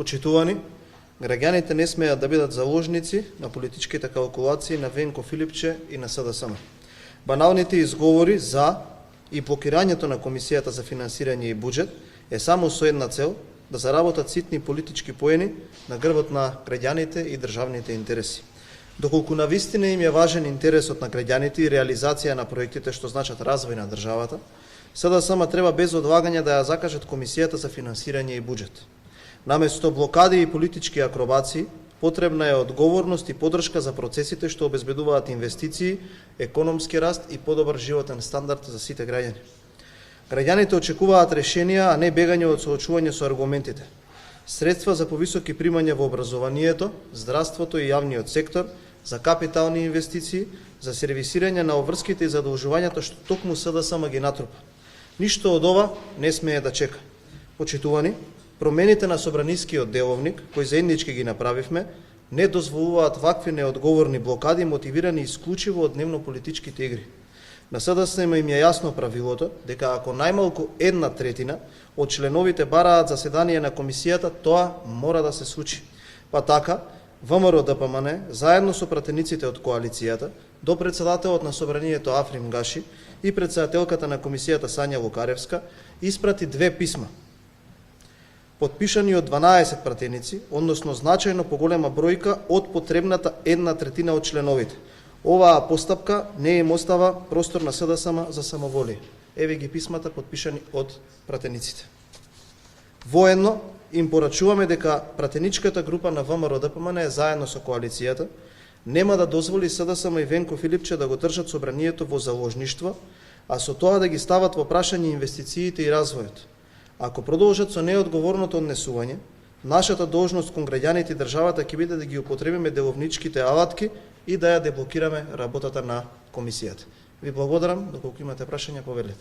Почитувани, граѓаните не смеат да бидат заложници на политичките калкулации на Венко Филипче и на СДСМ. Баналните изговори за и блокирањето на Комисијата за финансирање и буџет е само со една цел – да заработат ситни политички поени на грбот на граѓаните и државните интереси. Доколку навистина им е важен интересот на граѓаните и реализација на проектите што значат развој на државата, СДСМ треба без одлагање да ја закажат Комисијата за финансирање и буџет. Наместо блокади и политички акробации, потребна е одговорност и поддршка за процесите што обезбедуваат инвестиции, економски раст и подобар животен стандард за сите граѓани. Граѓаните очекуваат решенија, а не бегање од соочување со аргументите. Средства за повисоки примања во образованието, здравството и јавниот сектор, за капитални инвестиции, за сервисирање на обврските и задолжувањата што токму СДСМ ги натрупа. Ништо од ова не смее да чека. Почитувани, промените на Собранискиот деловник, кои заеднички ги направивме, не дозволуваат вакви неодговорни блокади мотивирани исклучиво од дневно-политичките игри. На СДСМ им е јасно правилото дека ако најмалку 1/3 од членовите бараат заседание на комисијата, тоа мора да се случи. Па така, ВМРО ДПМН, заедно со пратениците од коалицијата, до председателот на Собранието Африм Гаши и председателката на комисијата Сања Лукаревска, испрати 2 писма, подпишани од 12 пратеници, односно значајно поголема бројка од потребната 1/3 од членовите. Оваа постапка не им остава простор на СДСМ за самоволие. Еве ги писмата подпишани од пратениците. Воедно им порачуваме дека пратеничката група на ВМРО ДПМН заедно со коалицијата нема да дозволи СДСМ и Венко Филипче да го држат собранието во заложништво, а со тоа да ги стават во прашање инвестициите и развојот. Ако продолжат со неодговорното однесување, нашата должност кон граѓаните и државата ќе биде да ги употребиме деловничките алатки и да ја деблокираме работата на комисијата. Ви благодарам, доколку имате прашања, повелете.